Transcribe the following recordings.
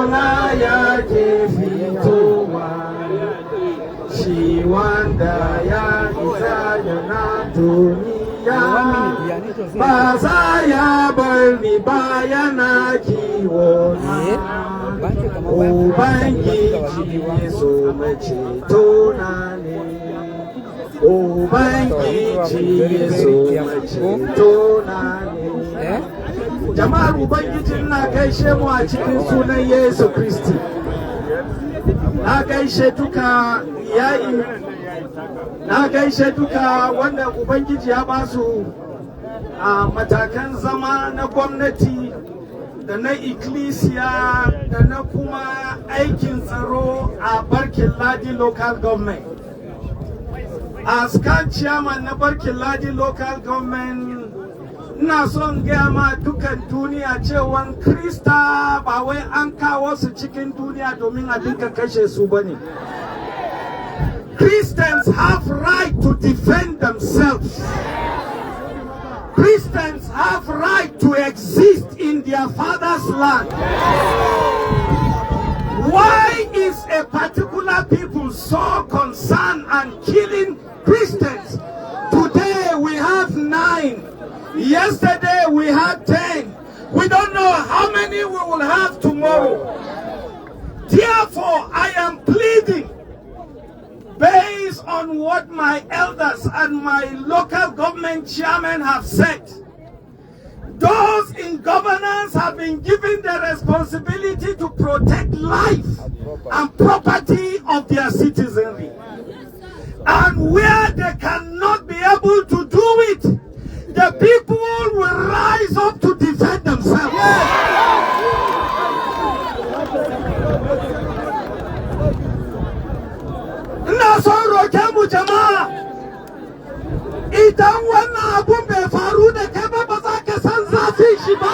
ina yake fitowa shi wanda ya isa yana duniya ba za ya bar ni ba yana kiwo Ubangiji Yesu maceto na ne Ubangiji Yesu maceto na ne jama'ar Ubangiji na gaishe mu a cikin sunan Yesu Kristi na gaishe duka yayi na gaishe duka wanda Ubangiji ya ba su a matakan zama na gwamnati da na ikkilisiya da na kuma aikin tsaro a Barkin Ladi local government. As kan chairman na Barkin Ladi local government, ina son gaya ma dukan duniya cewa Krista ba wai an kawo su cikin duniya domin a dinka kashe su bane. Christians have right to defend themselves. Christians have right to exist in their father's land. Why is a particular people so concerned and killing Christians? Today we have 9. Yesterday we had 10. We don't know how many we will have tomorrow. Therefore, I am pleading based on what my elders and my local government chairman have said. Those in governance have been given the responsibility to protect life and property of their citizenry. And where they cannot be able to do it, the people will rise up to defend themselves. Ina son roke mu jama'a idan wannan abun bai faru da kai ba ba za ka san zafin shi ba.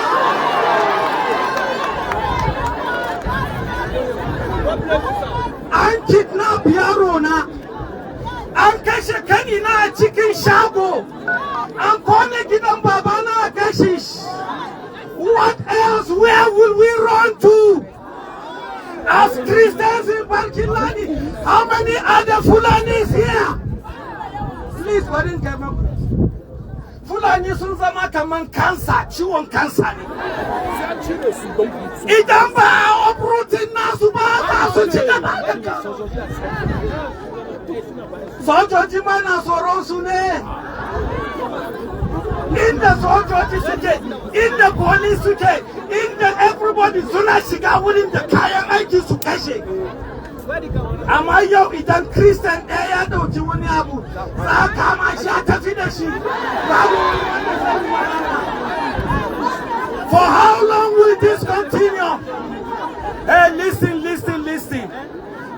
An kidnap yaro na, an kashe kanina a cikin shago, an kone gidan babana a kashe shi. What else? Where will we run to? As Christians in Barkin Ladi, how many other Fulanis here? Please, what in Fulani sun zama kaman kansa, ciwon kansa ne. Idan ba uprooting nasu ba za su ci gaba. Sojoji ma na tsoron su ne. Inda sojoji suke, inda police suke, inda everybody suna shiga wurin da kayan aiki su kashe. Amma yau idan Christian ɗaya ya dauki wani abu, za a kama shi a tafi da shi. For how long will this continue? Hey, listen.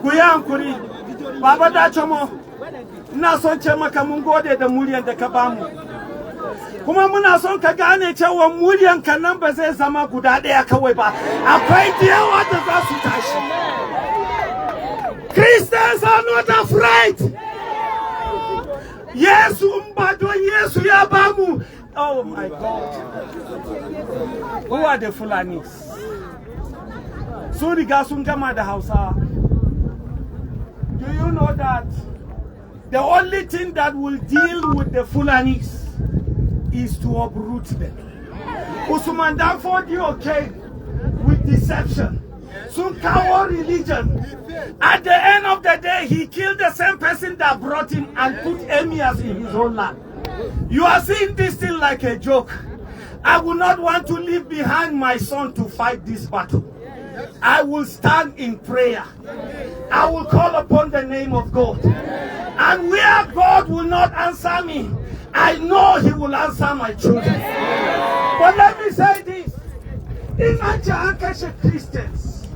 Ku yi hankuri. Baba Dachomo, ina son ce maka mun gode da muryan da ka bamu. Kuma muna son ka gane cewa muryan ka nan ba zai zama guda ɗaya kawai ba. Akwai da yawa da za su tashi. Christians are not afraid. Yesu mbado Yesu ya bamu. Oh my God. Who are the Fulanis? Sun riga sun gama da Hausa. Do you know that the only thing that will deal with the Fulanis is to uproot them? Usman Danfodio came with deception. Sun kawo religion. At the end of the day, he killed the same person that brought him and put emirs in his own land. You are seeing this thing like a joke. I will not want to leave behind my son to fight this battle. I will stand in prayer. I will call upon the name of God. And where God will not answer me, I know he will answer my children. But let me say this. In Anka Christians,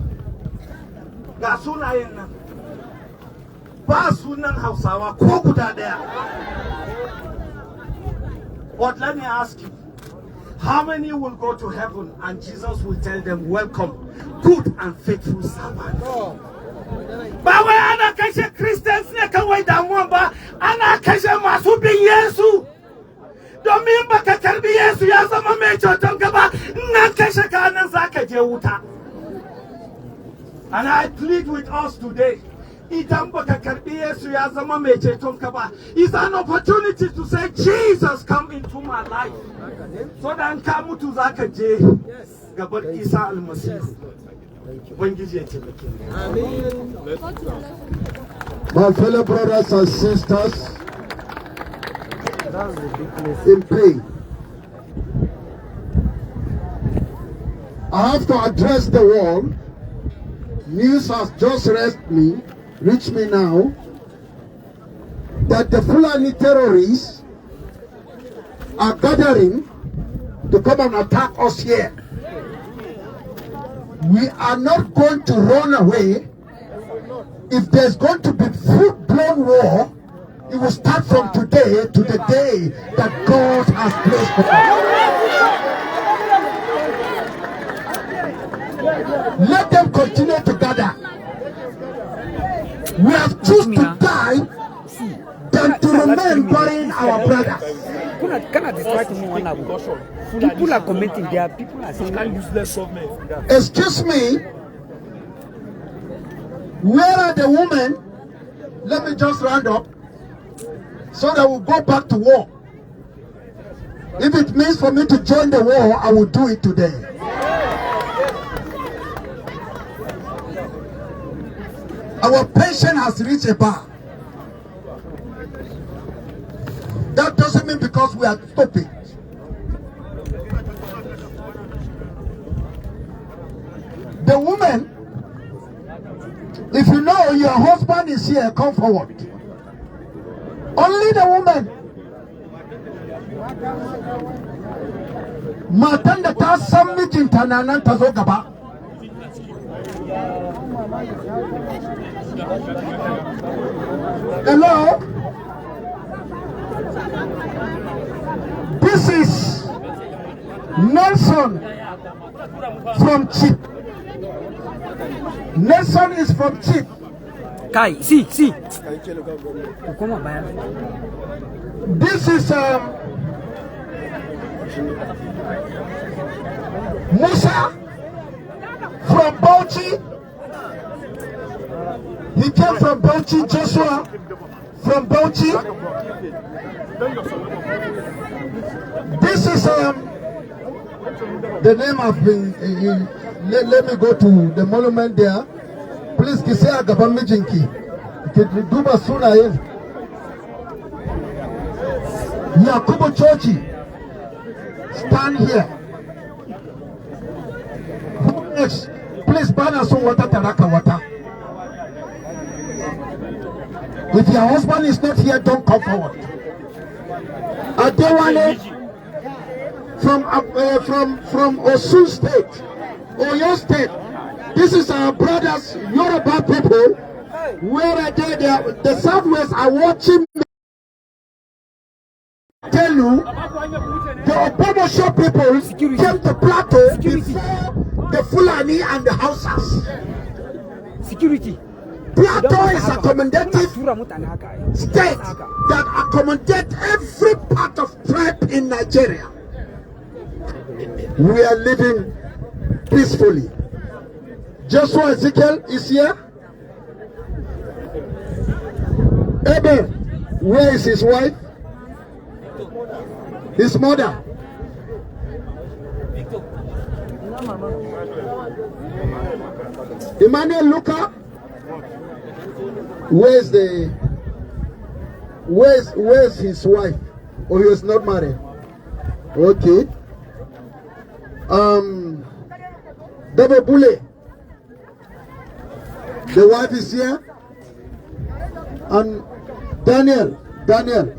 ga sunayen nan ba sunan Hausawa ko guda daya. But let me ask you, how many will go to heaven and Jesus will tell them, welcome, good and faithful servant? Ba wai ana kashe Christians ne kawai damuwa ba, ana kashe masu bin Yesu. Domin baka karbi Yesu ya zama mai ceton gaba, in an kashe ka nan zaka je wuta. And I plead with us today. Idan baka karbi Yesu ya zama mai ceton ka ba, it's an opportunity to say, Jesus, come into my life. So that in ka mutu zaka je gaban Isa almasihu. Ubangiji ya taimake mu. My fellow brothers and sisters in pain, I have to address the world. News has just reached me now that the Fulani terrorists are gathering to come and attack us here. We are not going to run away. If there's going to be full-blown war, it will start from today to the day that God has placed for us. Let them continue to gather. We have chosen to die than to remain burying our brothers. People are commenting, there are people are saying useless government. Excuse me, where are the women? Let me just round up so that we'll go back to war. If it means for me to join the war, I will do it today. Our patience has reached a bar. That doesn't mean because we are stupid. The woman, if you know your husband is here, come forward. Only the woman. Matan da ta san mijinta na nan ta zo gaba. Hello? This is Nelson from Chip. Nelson is from Chip. Kai, see. This is Musa from Bauchi. He came from Bauchi. Joshua from Bauchi. This is the name of let me go to the monument there. Please kisea gaban mijinki. Ki duba sunayen. Yakubu Chochi, stand here. Who next? Please bana so water taraka water. If your husband is not here, don't come forward. Adewale from Osun State, Oyo State. This is our brothers, Yoruba people. Where are they? The Southwest are watching me. Tell you, the Obama Show people came to Plateau before the Fulani and the Hausas. Security. Plateau is a accommodative state that accommodates every part of tribe in Nigeria. We are living peacefully. Joshua Ezekiel is here. Abel, where is his wife? His mother. Emmanuel Luca. Where's his wife? Oh, he was not married. Okay. Double Bule. The wife is here. And Daniel,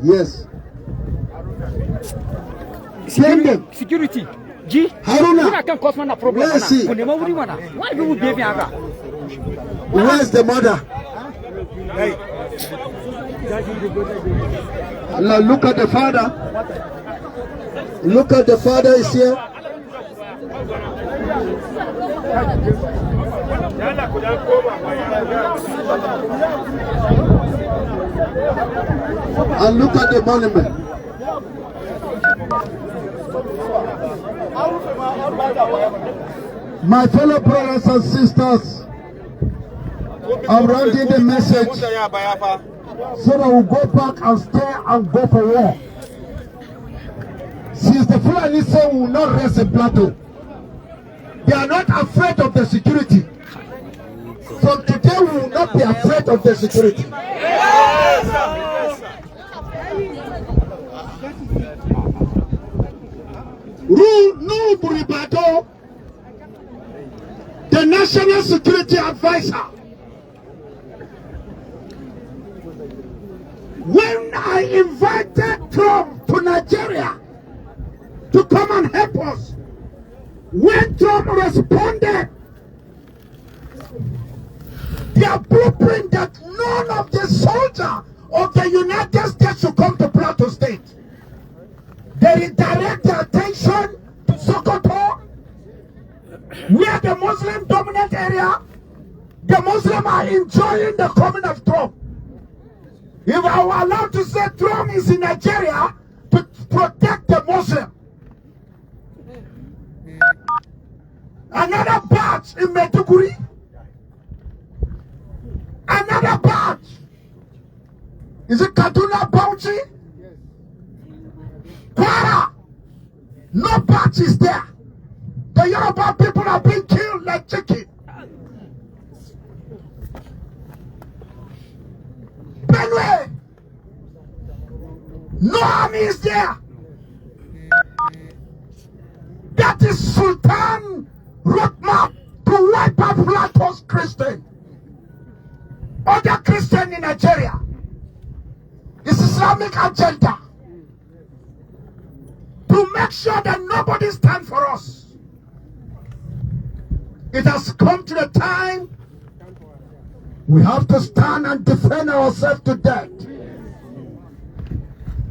yes. Security. G. Haruna. Where is he? Why people behave? Where is the mother? Now look at the father. Look at the father is here. And look at the monument. My fellow brothers and sisters, I'm rounding the message so that we'll go back and stay and go for war. Since the Fulani say we will not rest in plateau, they are not afraid of the security. From today we will not be afraid of the security. Rule no Buribado, the National Security Advisor. When I invited Trump to Nigeria to come and help us, when Trump responded, their blueprint that none of the soldiers of the United States should come to Plateau State. They redirect their attention to Sokoto, where the Muslim dominant area, the Muslims are enjoying the coming of Trump. If I were allowed to say Trump is in Nigeria to protect the Muslim. Another batch in Maiduguri. Another batch. Is it Kaduna Bauchi? Kwara. No batch is there. The Yoruba people are being killed like chicken. Benue. No army is there. That is Sultan roadmap to wipe out Plato's Christian. Other Christian in Nigeria. It's Islamic agenda to make sure that nobody stands for us. It has come to the time we have to stand and defend ourselves to death.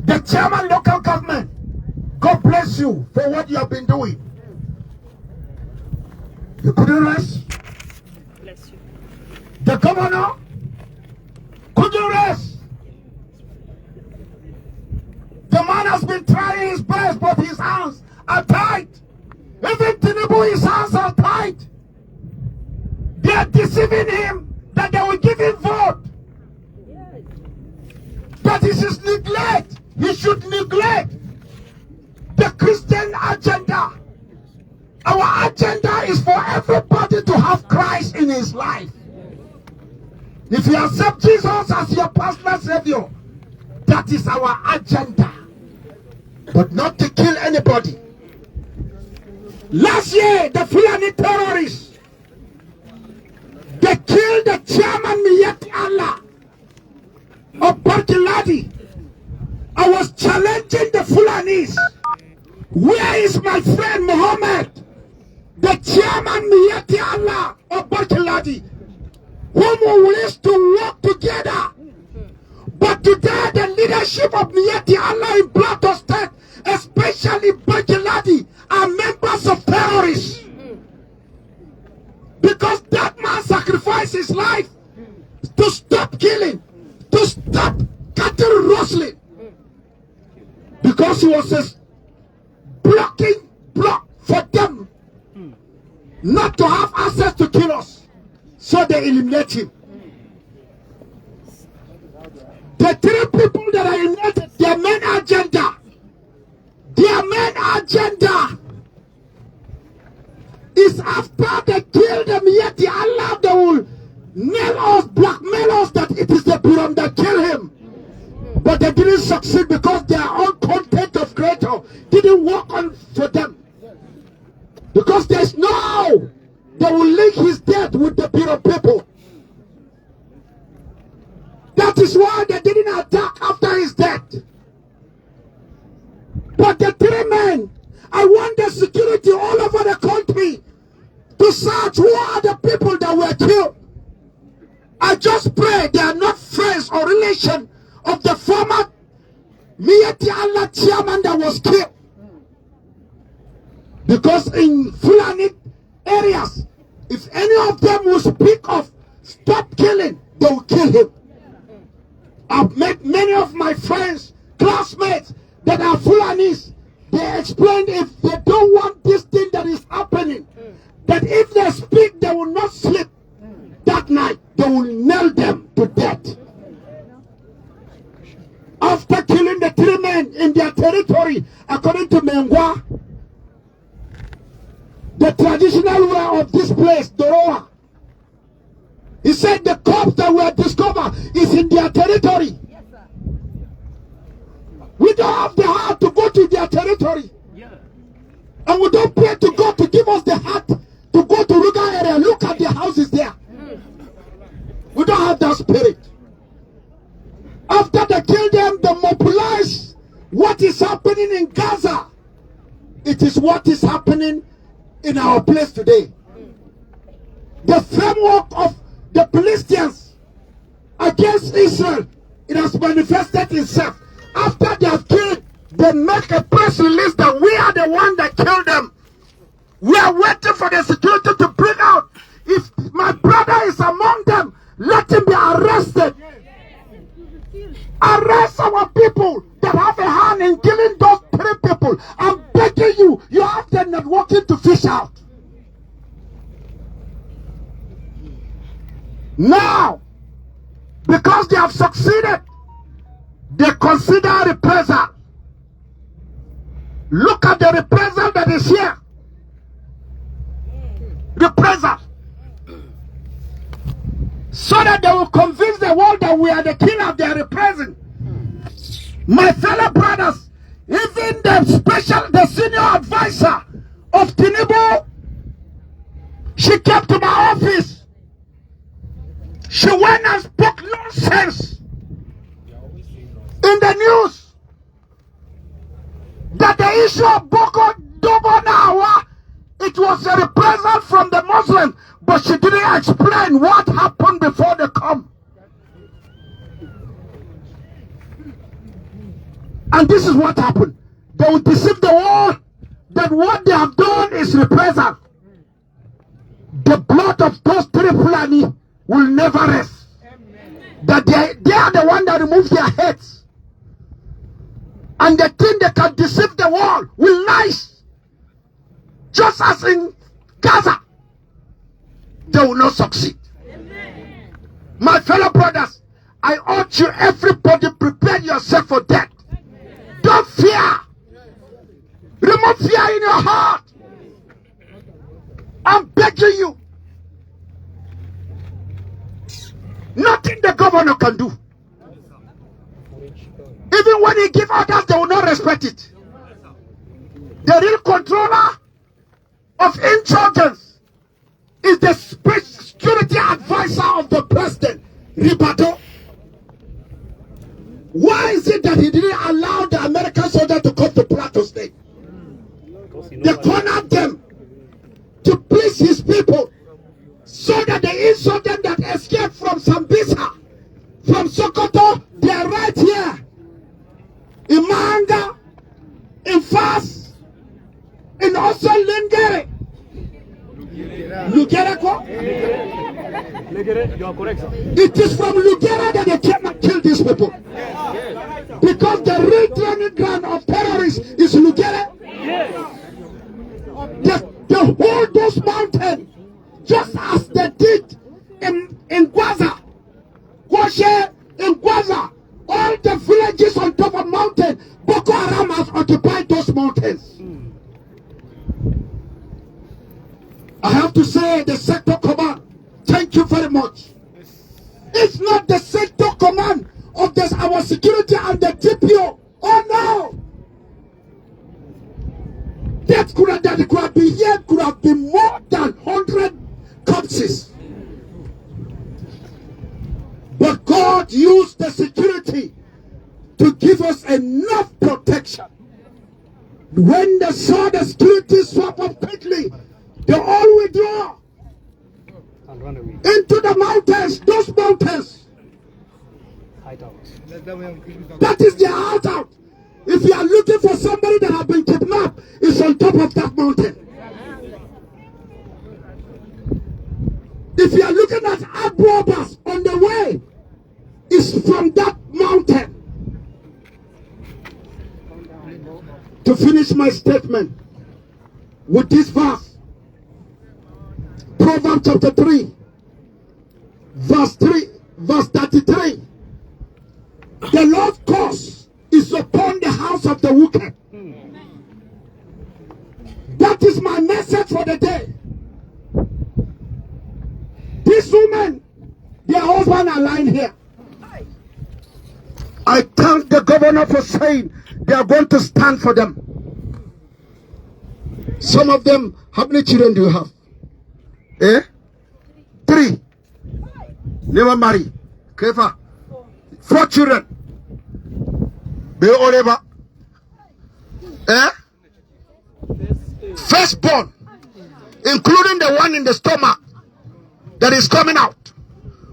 The chairman local government, God bless you for what you have been doing. You couldn't rest. Bless you. The governor couldn't rest. The man has been trying his best, but his hands are tight. Even Tinubu, his hands are tight. They are deceiving him that they will give him vote. That is his neglect. He should neglect the Christian agenda. Our agenda is for everybody to have Christ in his life. If you accept Jesus as your personal savior, that is our agenda. But not to kill anybody. Last year, the Fulani terrorists, they killed the chairman Miyati Allah of Barkiladi. I was challenging the Fulanis. Where is my friend Muhammad, the chairman Miyati Allah of Barkiladi, whom we wish to work together? But today the leadership of Miyati Allah in Plateau State, especially Barkiladi, are members of terrorists. Because that man sacrificed his life to stop killing, to stop cattle rustling. Because he was a block for them not to have access to kill us. So they eliminate him. The three people that are eliminated, their main agenda is after they kill them, yet the Allah, they will nail us, blackmail us that it is the Biram that killed him. But they didn't succeed because their own content of creator didn't work on for them. Because there's no, they will link his death with the Biram people. That is why they didn't attack after his death. But the three men, I want the security all over the country to search who are the people that were killed. I just pray they are not friends or relation of the former Miyati Allah chairman that was killed. Because in Fulani areas, if any of them will speak of stop killing, they will kill him. I've met many of my friends, classmates that are Fulanis. They explained if they don't want this thing that is happening, that if they speak, they will not sleep that night. they will nail them to death. After killing the 3 men in their territory, according to Mengwa, the traditional ruler of this place, Doroa, he said the corpse that were discovered is in their territory. Yes, sir. We don't have the heart to go to their territory. Yeah. And we don't pray to God to give us the heart to go to Ruga area. Look at their houses there. We don't have that spirit. After they kill them, they mobilize what is happening in Gaza. It is what is happening in our place today. The framework of the Philistines against Israel, it has manifested itself. After they have killed, they make a press release that we are the one that killed them. We are waiting for the security to bring out. If my brother is among them, let him be arrested. Arrest our people that have a hand in killing those 3 people. I'm begging you, you have the networking to fish out. Now, because they have succeeded, they consider reprisal. Look at the reprisal that is here. Reprisal. So that they will convince the world that we are the killer they are repressing. My fellow brothers, even the senior advisor of Tinubu, she came to my office. She went and spoke nonsense in the news that the issue of Boko Nawa, it was a reprisal from the Muslims, but she didn't explain what happened before they come. And this is what happened. They will deceive the world that what they have done is reprisal. The blood of those 3 Fulani will never rest. That they are the one that remove their heads. And they think they can deceive the world with lies. Just as in Gaza. They will not succeed. Amen. My fellow brothers, I urge you, everybody, prepare yourself for death. Don't fear. Remove fear in your heart. I'm begging you. Nothing the governor can do. Even when he gives orders, they will not respect it. The real controller of insurgents is the security advisor of the president, Ribato. Why is it that he didn't allow the American soldier to come to Plateau State? They cornered them to please his people, so that the insurgents that escaped from Sambisa, from Sokoto, they are right here in Mahanga, in Fas, in also Lingere. Lugera? You are correct, sir. It is from Lugera that they came and killed these people. Because the real training ground of terrorists is Lugera. They hold those mountains just as they did in Gwaza. Kwashe, in Gwaza, all the villages on top of mountain, Boko Haram has occupied those mountains. I have to say, the sector command, thank you very much. It's not the sector command of our security and the TPO. Oh no! That could have been here, could have been more than 100 corpses. But God used the security to give us enough protection. When they saw the security swap up quickly, they all withdraw And run away. into the mountains, those mountains. Hideout. That is their hideout. If you are looking for somebody that has been kidnapped, it's on top of that mountain. If you are looking at armed robbers on the way, it's from that mountain. To finish my statement with this verse, Proverbs chapter 3, verse 3, verse 33. The Lord's curse is upon the house of the wicked. That is my message for the day. These women, their husband are lying here. I thank the governor for saying they are going to stand for them. Some of them, how many children do you have? 3. Never marry. Kefa. 4 children. Be oreba. Firstborn, including the one in the stomach that is coming out.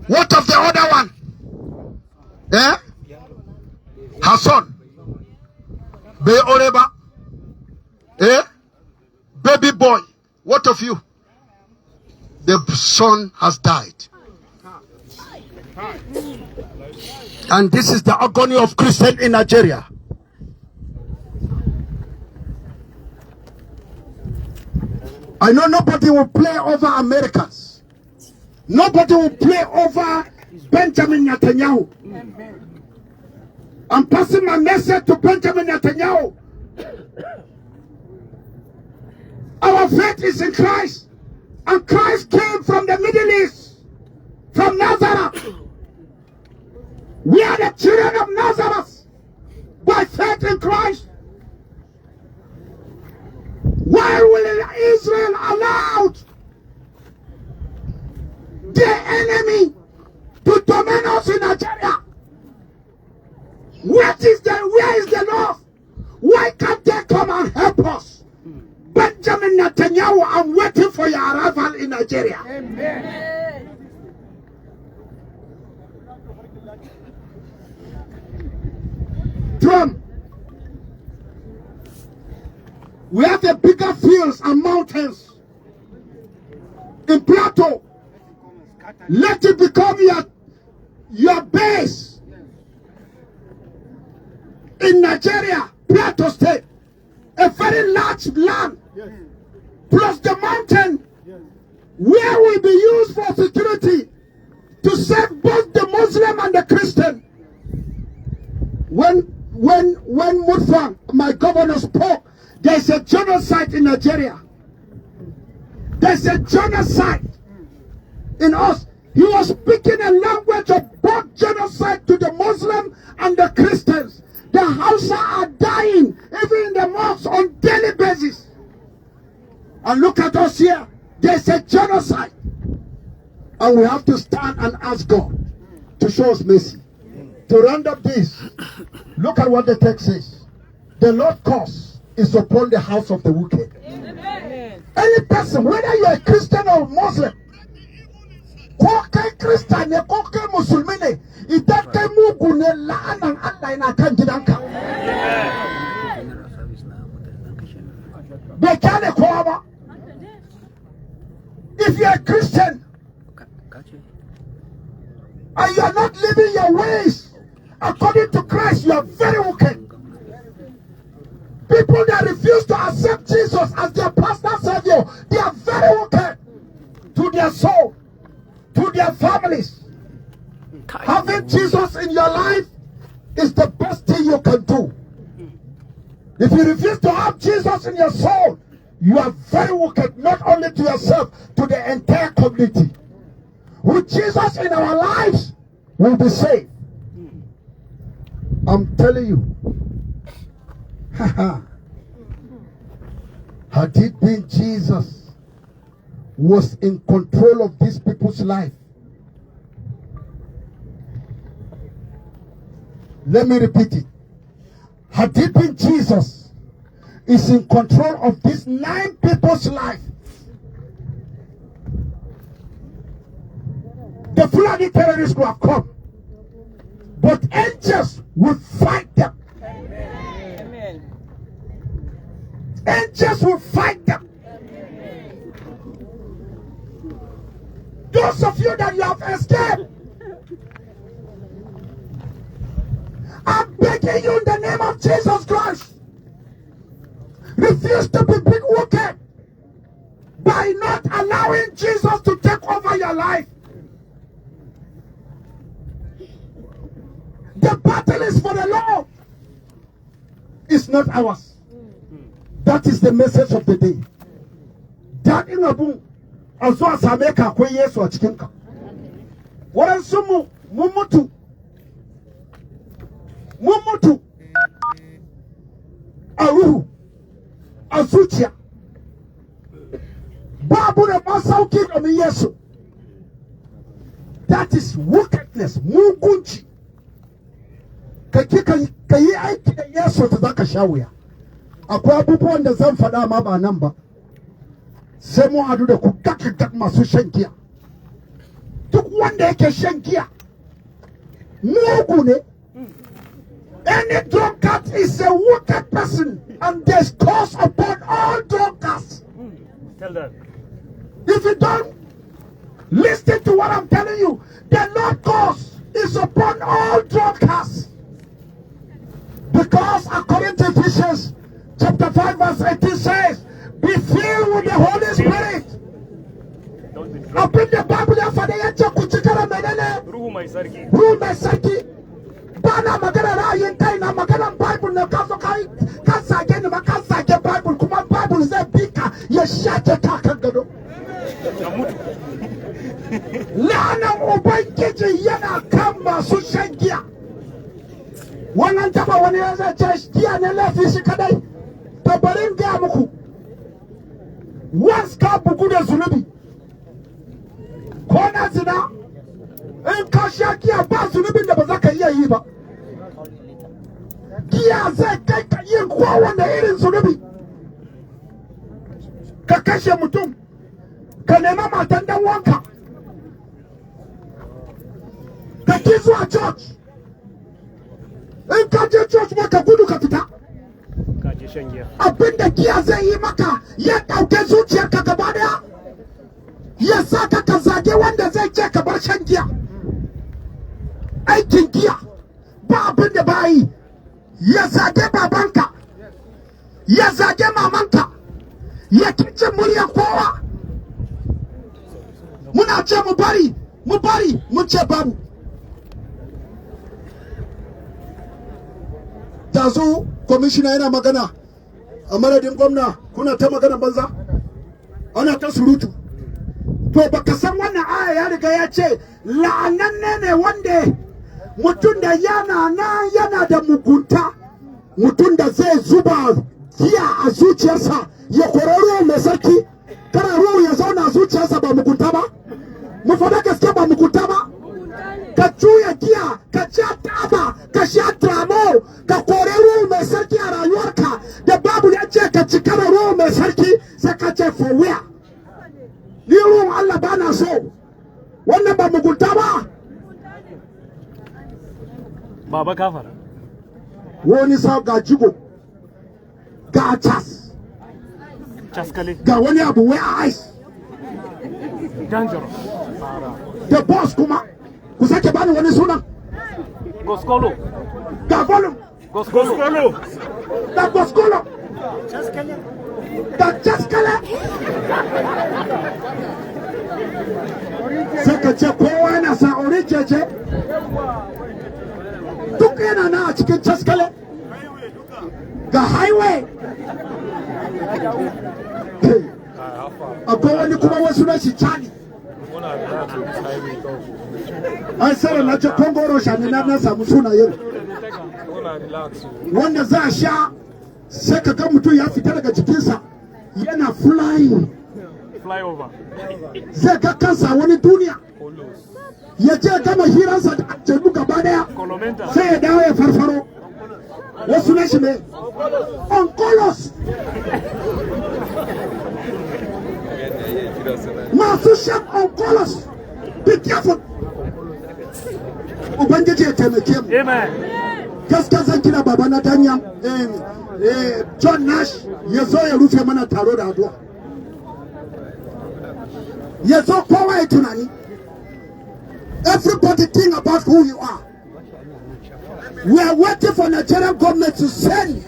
What of the other one? Her son. Be oreba. Baby boy. What of you? The son has died. And this is the agony of Christians in Nigeria. I know nobody will play over Americans. Nobody will play over Benjamin Netanyahu. I'm passing my message to Benjamin Netanyahu. Our faith is in Christ. And Christ came from the Middle East, from Nazareth. We are the children of Nazareth by faith in Christ. Why will Israel allow their enemy to dominate us in Nigeria? Where is the North? Why can't they come and help us? Benjamin Netanyahu, I'm waiting for your arrival in Nigeria. Amen. Trump, we have the bigger fields and mountains in plateau. Let it become your base in Nigeria, Plateau State, a very large land, plus the mountain where will be used for security to save both the Muslim and the Christian. When Mutfang, my governor, spoke, there's a genocide in Nigeria. There's a genocide in us. He was speaking a language of both genocide to the Muslim and the Christians. The Hausa are dying, even in the mosques, on daily basis. And look at us here. There's a genocide. And we have to stand and ask God to show us mercy. To round up this, look at what the text says. The Lord's curse is upon the house of the wicked. Amen. Any person, whether you're a Christian or Muslim, Christian, Muslim, if you're a Christian and you are not living your ways according to Christ, you are very wicked. People that refuse to accept Jesus as their personal savior, they are very wicked to their soul, to their families. Having Jesus in your life is the best thing you can do. If you refuse to have Jesus in your soul, you are very wicked, not only to yourself, to the entire community. With Jesus in our lives, we'll be saved. I'm telling you. Had it been Jesus was in control of these people's life, let me repeat it. Had it been Jesus is in control of these 9 people's life, the Fulani terrorists will have come, but angels will fight them. Amen. Angels will fight them. Amen. Those of you that you have escaped, I'm begging you in the name of Jesus Christ, refuse to be big wicked by not allowing Jesus to take over your life. is not ours. That is the message of the day. Daɗin abun a zuwa same ka akwai Yesu a cikinka. Waɗansu mu mun mutu. Mun mutu a ruhu, a zuciya. Babu da masauki domin Yesu. That is wickedness, mugunci. Ka yi aiki da Yesu ta zaka sha wuya. Akwai abubuwan da zan faɗa ma ba nan ba. Sai mu hadu da ku gaggagat masu shan giya. Duk wanda yake shan giya mugu ne. Any drunkard is a wicked person, and there's curse upon all drunkards. Tell them. If you don't listen to what I'm telling you, the Lord curse is upon all drunkards. Because according to Ephesians chapter 5 verse 18 says, be filled with the Holy Spirit. Abin da Bible ya faɗa ya ce ku cika da menene? Ruhu mai sarki. Bana magana ra'ayin kai na maganan Bible ne ka so kai ka sake ni ma ka sake Bible kuma Bible zai bi ka ya shake ka kan gado. Lanan Ubangiji yana kan masu shan giya. Wannan taba wani ya zai ce giya ne laifi shi kadai. To bari in gaya muku. Once ka bugu da zunubi ko na zina in ka sha giya ba zunubin da ba za ka iya yi ba. Giya zai kai ka yin kowane irin zunubi. Ka kashe mutum, ka nema matan dan wanka, ka ki zuwa church. In ka je church ma ka gudu ka fita. Abinda giya zai yi maka ya ɗauke zuciyarka gaba daya. Ya sa ka zage wanda zai ce ka bar shan giya. Aikin giya ba abin da ba yi. Ya zage babanka, ya zage mamanka, ya kice muryar kowa. Muna ce mu bari, mun ce babu. Tazo kwamishina yana magana a madadin gwamna, kuna ta magana banza, ana ta surutu. To baka san wannan aya ya riga ya ce la'ananne ne wanda mutum da yana da mugunta, mutum da zai zuba giya a zuciyarsa ya kori ruwa mai sarki. Kana ruwa ya zauna a zuciyarsa ba mugunta ba? Mu faɗa gaske ba mugunta ba? Ka juya giya, ka sha taba, ka sha tramo, ka kori ruwa mai sarki a rayuwarka. Da babu ya ce ka cika da ruwa mai sarki sai ka ce for where? Ni ruwan Allah ba na so. Wannan ba mugunta ba? Baba kafara. Wani sa ga jigo, ga cas, ga wani abu wai a ice. Dangerous. The boss kuma, ku sake bani wani sunan. Goskolo. Ga volume. Goskolo. Da Goskolo. Da Jaskale. Sai ka ce kowa yana sa oricece. Duk yana na a cikin Jaskale. Ga highway. Akwai wani kuma wasu na shi cani. An sarar na ce kongoro shani na samu suna yau. Wanda za a sha sai ka ga mutum ya fita daga jikinsa yana flying. Flyover. Zai ga kansa wani duniya. Ya je gama hiransa da aljanu gaba daya. Sai ya dawo ya farfaro. Wasu na shi ne onkolos. Masu shan onkolos. Be careful. Ubangiji ya taimake mu. Amen. Gaskiya zan kira baba na danya John Nash ya zo ya rufe mana taro da addu'a. Ya zo kowa ya tunani. Everybody think about who you are. We are waiting for Nigerian government to send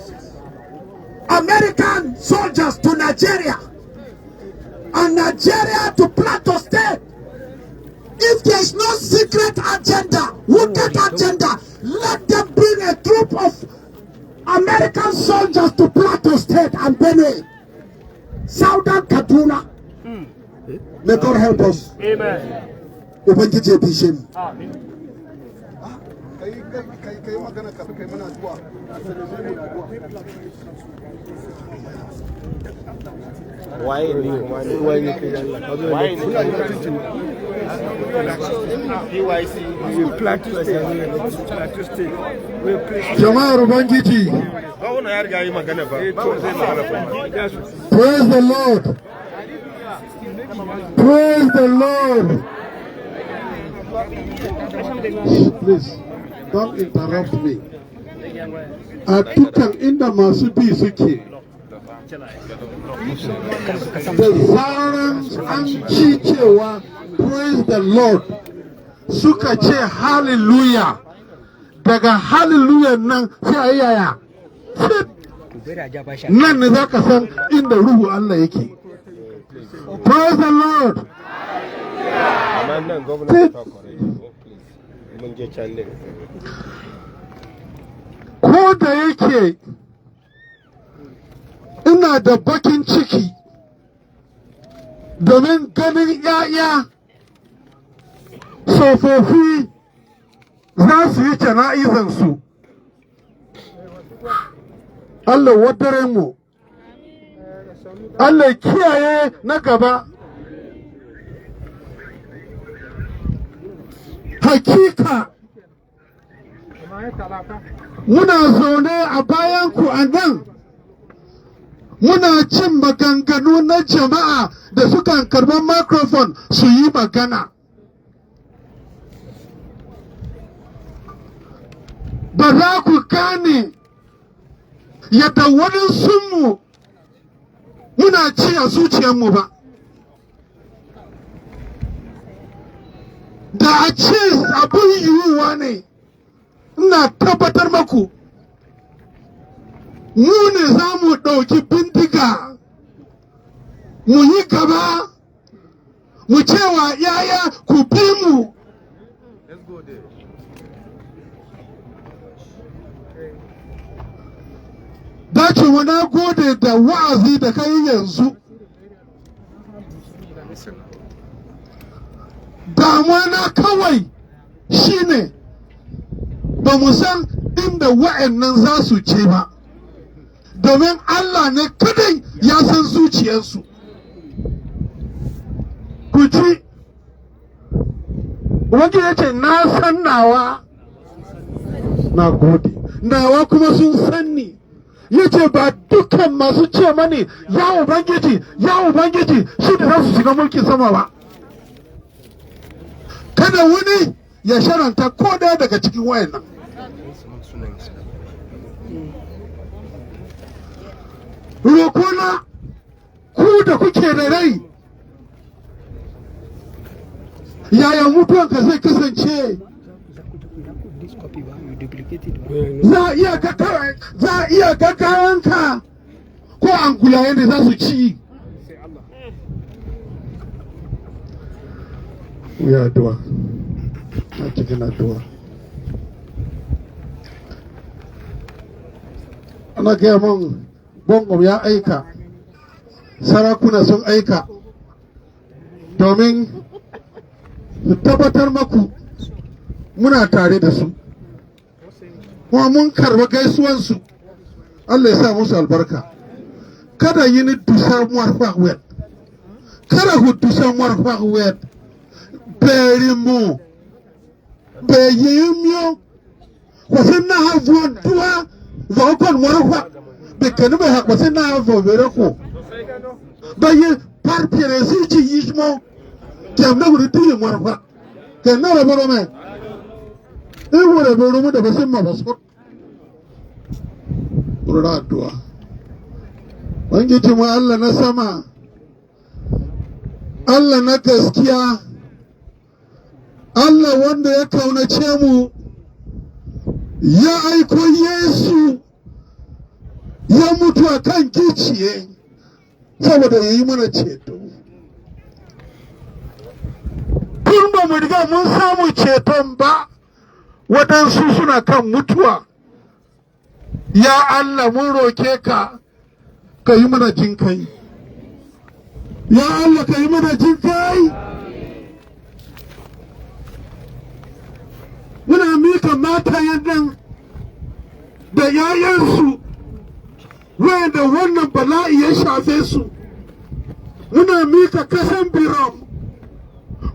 American soldiers to Nigeria and Nigeria to Plateau State. If there is no secret agenda, wicked agenda, let them bring a troop of American American soldiers to Plateau State and Benue, Southern Kaduna. May God help us. Amen. Ubangiji ya bishe mu. Amen. Jama'ar Ubangiji. Praise the Lord. Praise the Lord. Please, don't interrupt me. A dukkan inda masu bi suke, da zaran an ci cewa praise the Lord suka ce hallelujah, daga hallelujah nan sai yaya nan ne za ka san inda ruhu Allah yake. Praise the Lord. Ko da yake ina da bakin ciki domin ganin ‘ya'ya tsofaffi za su yi jana'izansu. Allah wadare mu, Allah kiyaye na gaba. Hakika muna zaune a bayanku a nan, muna cin maganganu na jama'a da sukan karɓar microphone su yi magana. Ba za ku gane yadda waɗansunmu muna ci a zuciyarmu ba. Da a ce abin yiwuwa ne, ina tabbatar maku, mu ne za mu ɗauki bindiga, mu yi gaba, mu cewa yaya ku bi mu. Dacewa na gode da wa'azi da kai yanzu. Damuwa na kawai shine ba mu san inda wa'annan za su ce ba, domin Allah ne kadai ya san zuciyarsu. Ku ji, wanda ya ce na san nawa, na gode, nawa kuma sun san ni. Ya ce ba dukkan masu ce mani ya Ubangiji shi da za su shiga mulkin sama ba. Kada wani ya sharanta ko daya daga cikin wayannan. Rokona ku da kuke da rai, yaya mutuwanka zai kasance? Za a iya gaggawanka ko angulayen da za su ci. Ya addu'a, a cikin addu'a. Ana gaya min Bongom ya aika, sarakuna sun aika, domin su tabbatar maku muna tare da su, kuma mun karba gaisuwansu. Allah ya sa musu albarka. Kada yi ni dusar muwarfa wet, kada ku dusar muwarfa wet. Berimo beyimyo wasanna havuwa duwa zaukon warfa bekanu be hak wasanna havuwa bereko baye parpere siji yismo jamna wuri duye warfa kenna la borome e wure boromo da basimma basot urara duwa wangiji mu Allah na sama, Allah na gaskiya, Allah wanda ya kaunace mu, ya aiko Yesu ya mutu a kan giciye saboda ya yi mana ceto. Tun ba mu riga mun samu ceton ba, waɗansu suna kan mutuwa. Ya Allah mun roke ka ka yi mana jin kai. Ya Allah ka yi mana jin kai. Muna mika matayen nan da yayansu wanda wannan bala'i ya shafe su. Muna mika kasan Biram.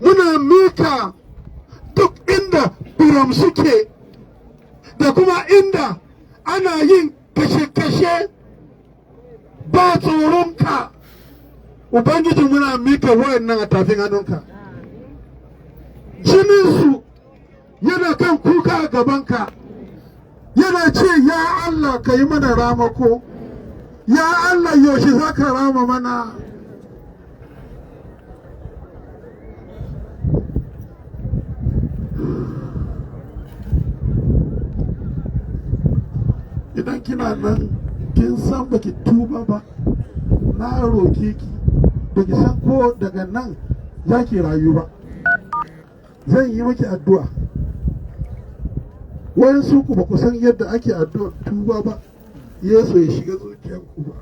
Muna mika duk inda Biram suke da kuma inda ana yin kashe-kashe ba tsoronka. Ubangiji muna mika wayannan a tafin hannunka. Jininsu yana kan kuka a gabanka. Yana ce ya Allah ka yi mana ramako. Ya Allah yaushe za ka rama mana. Idan kina nan kin san baki tuba ba, na roke ki baki san ko daga nan za ki rayu ba, zan yi maki addu'a. Wani su ku ba ku san yadda ake addu'a tuba ba, Yesu ya shiga zuciyarku ba.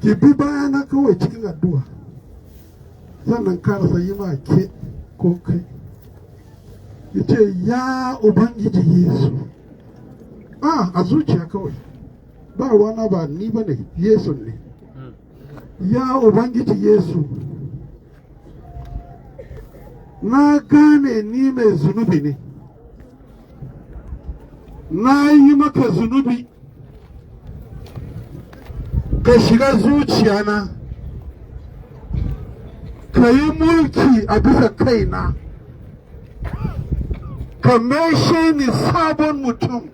Ki bi bayana kawai cikin addu'a, sannan karasa yi ma ke ko kai. Ya ce ya Ubangiji Yesu. A zuciya kawai, ba ruwana ba ni ba ne, Yesu ne. Ya Ubangiji Yesu, na gane ni mai zunubi ne, na yi maka zunubi, ka shiga zuciyana, ka yi mulki a bisa kaina, ka maishe ni sabon mutum.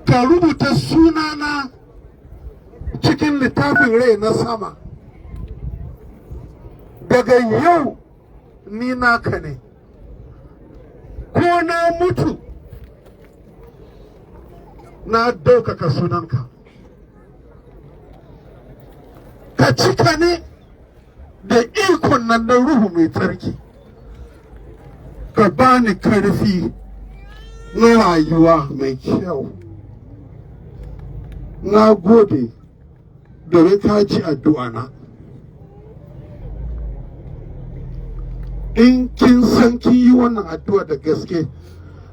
Ka rubuta sunana cikin littafin rai na sama. Daga yau ni naka ne. Ko na mutu na ɗaukaka sunanka. Ka cika ne da ikon nan na Ruhu mai tsarki. Ka bani karfi na rayuwa mai kyau. Na gode domin ka ji addu'ana. In kin san kin yi wannan addu'a da gaske,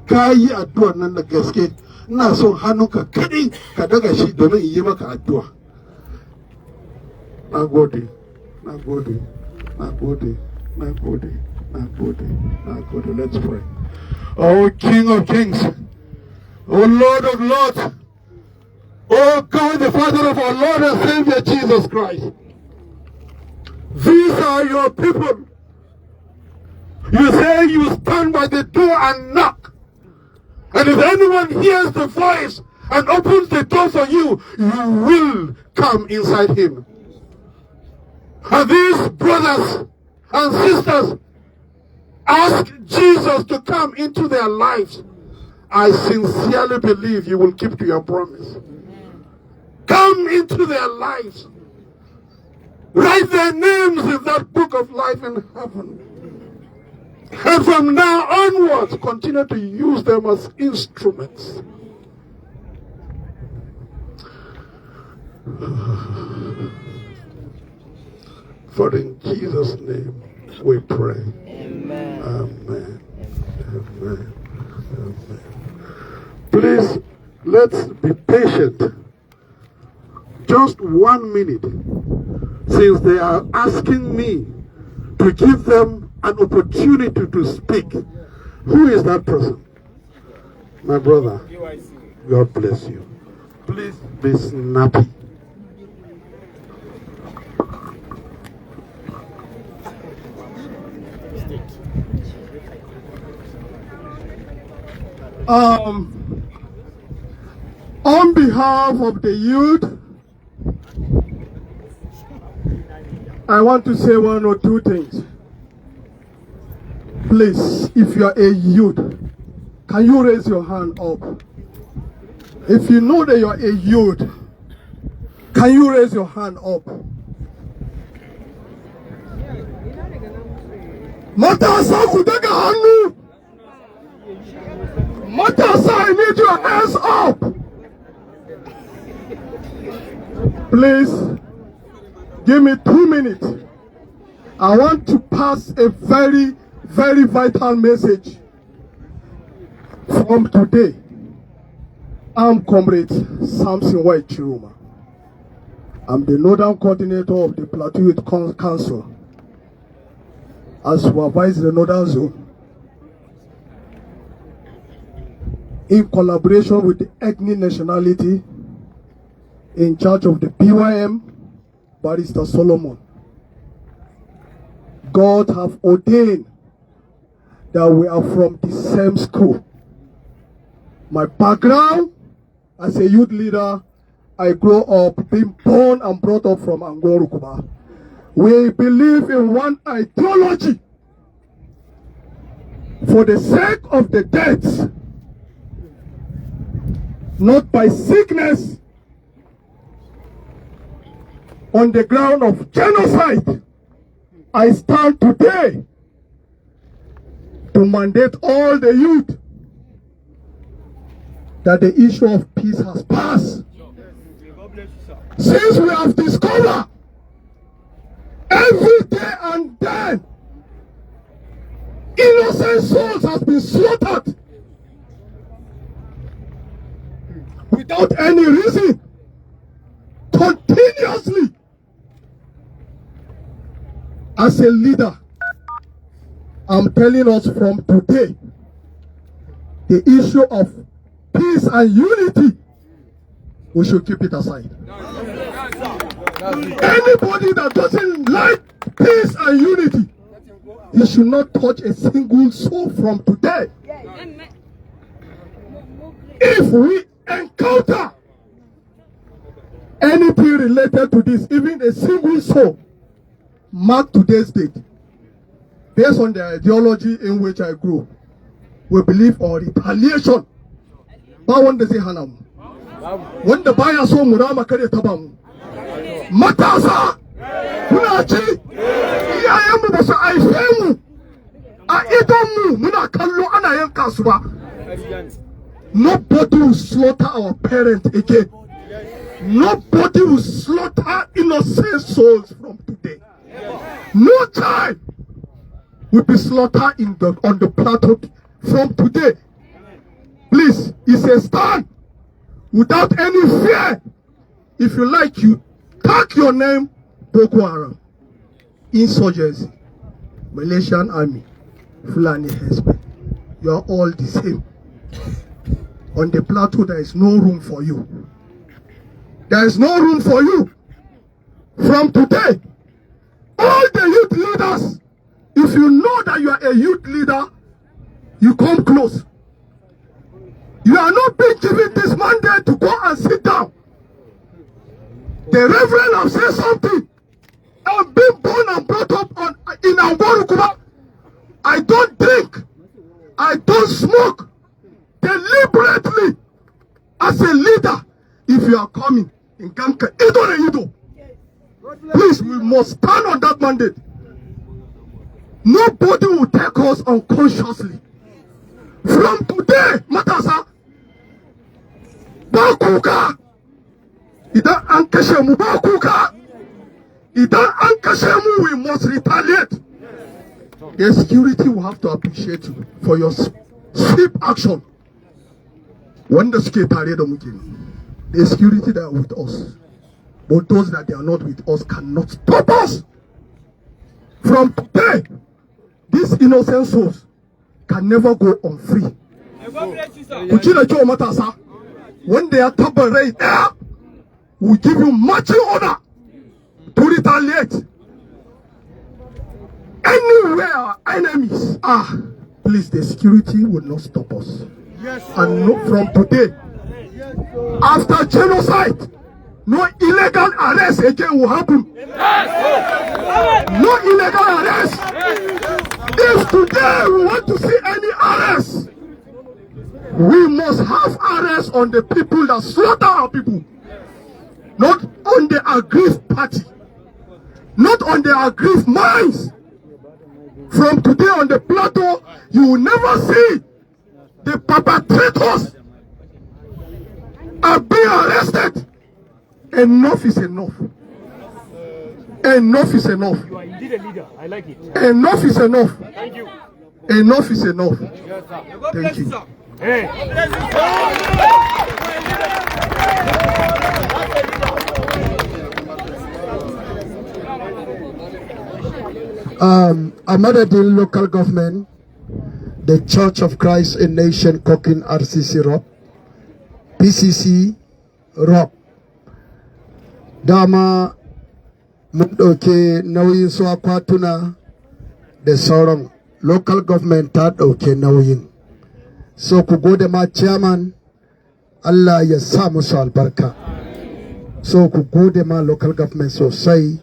ka yi addu'ar nan da gaske, ina son hannunka kaɗai ka daga shi domin in yi maka addu'a. Na gode, na gode, na gode, na gode, na gode, na gode. Let's pray. Oh King of Kings, oh Lord of Lords, oh God, the Father of our Lord and Savior Jesus Christ. These are your people. You say you stand by the door and knock. And if anyone hears the voice and opens the door for you, you will come inside him. And these brothers and sisters ask Jesus to come into their lives. I sincerely believe you will keep to your promise. Come into their lives. Write their names in that book of life in heaven. And from now onwards, continue to use them as instruments. For in Jesus' name we pray. Amen. Amen. Amen. Amen. Please, let's be patient. Just 1 minute, since they are asking me to give them an opportunity to speak. Who is that person? My brother. God bless you. Please be snappy. On behalf of the youth, I want to say 1 or 2 things. Please, if you are a youth, can you raise your hand up? If you know that you are a youth, can you raise your hand up? Matasa ku daga hannu. Matasa, I need your hands up. Please, give me 2 minutes. I want to pass a very, very vital message. From today, I'm Comrade Samson White Chiruma. I'm the Northern Coordinator of the Plateau Youth Council. I supervise the Northern Zone in collaboration with the ethnic nationality in charge of the BYM, Barrister Solomon. God have ordained that we are from the same school. My background as a youth leader, I grew up being born and brought up from Angorukuba. We believe in one ideology. For the sake of the dead, not by sickness, on the ground of genocide, I stand today to mandate all the youth that the issue of peace has passed. Since we have discovered every day and then innocent souls have been slaughtered without any reason, continuously. As a leader, I'm telling us from today, the issue of peace and unity, we should keep it aside. Anybody that doesn't like peace and unity, he should not touch a single soul from today. If we encounter anything related to this, even a single soul, mark today's date. Based on the ideology in which I grew, we believe on retaliation. Ba wanda zai hana mu, wanda baya so mu rama kare taba mu. Matasa, kuna ci, iyayenmu ba su haife mu a idonmu muna kallo ana yanka su ba. Nobody will slaughter our parents again. Nobody will slaughter innocent souls from today. No child will be slaughtered on the plateau from today. Please, it's a stand without any fear. If you like, you tag your name Boko Haram, insurgency, Malaysian army, Fulani husband. You are all the same. On the plateau, there is no room for you. There is no room for you. From today, all the youth leaders, if you know that you are a youth leader, you come close. You are not being given this mandate to go and sit down. The reverend have said something. I'm being born and brought up in Angorukuba. I don't drink. I don't smoke. Deliberately, as a leader, if you are coming in Ganka, please, we must stand on that mandate. Nobody will take us unconsciously. From today, Matasa, Bakuka, Idan Ankashemu Bakuka, Idan Ankashemu, we must retaliate. The security will have to appreciate you for your swift action. When the security that are with us, but those that they are not with us cannot stop us. From today, these innocent souls can never go on free. When they are right there, we give you marching order to retaliate. Anywhere our enemies are, please, the security will not stop us. And no, from today, after genocide, no illegal arrest again will happen. No illegal arrest. If today we want to see any arrest, we must have arrest on the people that slaughter our people. Not on the aggrieved party. Not on the aggrieved minds. From today on the plateau, you will never see the perpetrators are being arrested. Enough is enough. Enough is enough. You are indeed a leader. I like it. Enough is enough. Thank you. Enough is enough. Yes, sir. Thank you. Hey. Amadadin local government, the Church of Christ in Nation Cooking RCC Rock, PCC Rock. Dama mun ɗauke nauyin su akwatuna da sauran local government ta ɗauke nauyin. So ku gode ma chairman, Allah ya sa musu albarka. So ku gode ma local government sosai.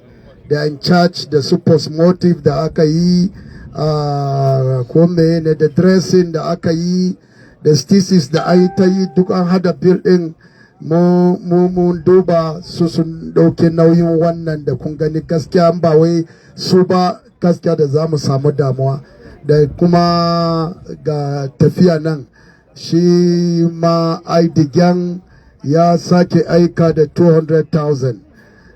They are in charge da su post-motive da aka yi, kome ne da dressing da aka yi, da thesis da ayi ta yi duk an hada bill ɗin. Mun duba su sun ɗauke nauyin wannan da kun gani gaskiya ba wai su ba gaskiya da za mu samu damuwa da kuma ga tafiya nan shi ma aidigen ya sake aika da 200,000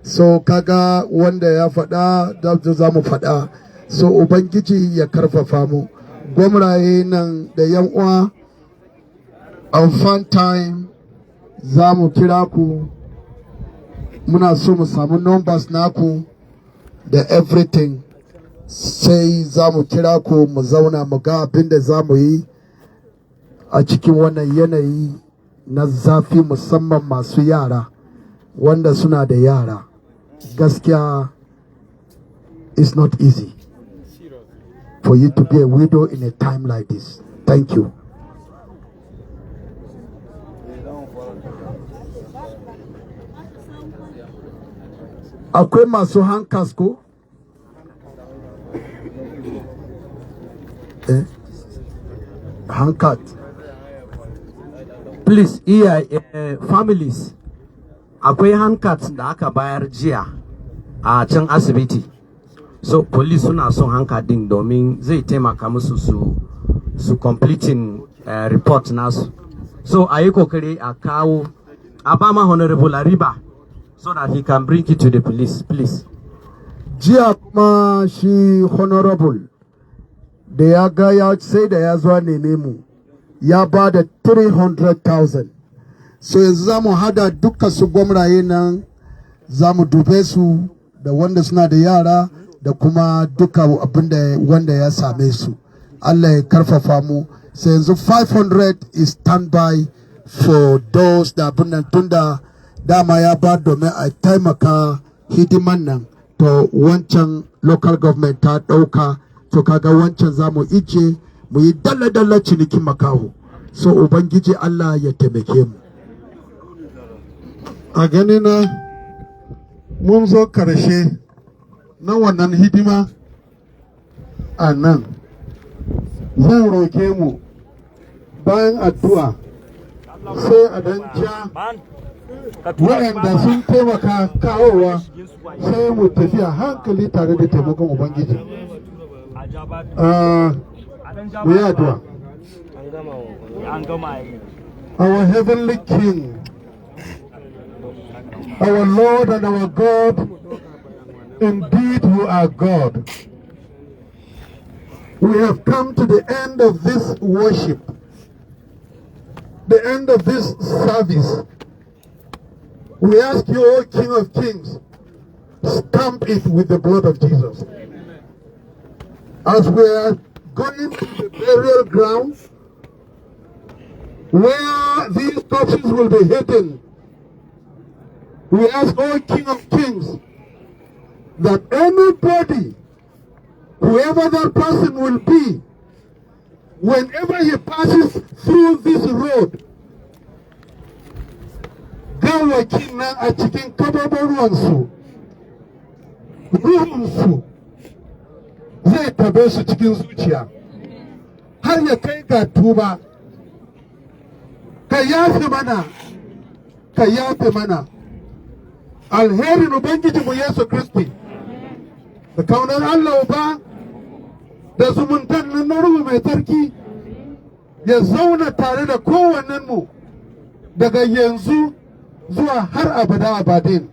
so kaga wanda ya faɗa da za mu faɗa so ubangiji ya karfafa mu gwamraye nan da yan uwa on fun time za mu kira ku muna so mu samu numbers naku da everything sai za mu kira ku mu zauna mu ga abin da za mu yi a cikin wannan yanayi na zafi musamman masu yara wanda suna da yara gaskiya it's not easy for you to be a widow in a time like this. Thank you. Akwai masu hankas ko? Hankat. Please, families, akwai hankat da aka bayar jiya a can asibiti. So, police suna son hankat din domin zai taimaka musu su completing report nasu. So, a yi kokari a kawo, a ba ma Honorable Ariba so that he can bring it to the police, please. Jiya kuma shi Honorable da ya ga ya sai da ya zuwa neme mu ya ba da 300,000. So yanzu za mu hada duka su gwamraye nan za mu dube su da wanda suna da yara da kuma duka abinda wanda ya same su. Allah ya karfafa mu. So yanzu 500 is standby for those da abin nan tunda dama ya ba domin a taimaka hidiman nan to wancan local government ta ɗauka to kaga wancan za mu ije mu yi dalla-dalla cinikin makaho so ubangiji Allah ya taimake mu a gani na mun zo karshe na wannan hidima a nan zan roke mu bayan addu'a sai a dan ja waɗanda sun taimaka kawowa sai mu tafiya hankali tare da taimakon ubangiji mu yi addu'a. Our heavenly King, our Lord and our God, indeed you are God. We have come to the end of this worship, the end of this service. We ask you, O King of Kings, stamp it with the blood of Jesus. As we are going to the burial ground, where these corpses will be hidden, we ask, O King of Kings, that anybody, whoever that person will be, whenever he passes through this road, gawakin nan a cikin kababarwansu, ruhunsu zai tabe su cikin zuciya, har ya kai ga tuba. Ka yafe mana, ka yafe mana. Alherin Ubangijinmu Yesu Kristi, da kaunar Allah Uba, da zumuntan nan na Ruhu Mai Tsarki, ya zauna tare da kowannenmu daga yanzu zuwa har abada abadin.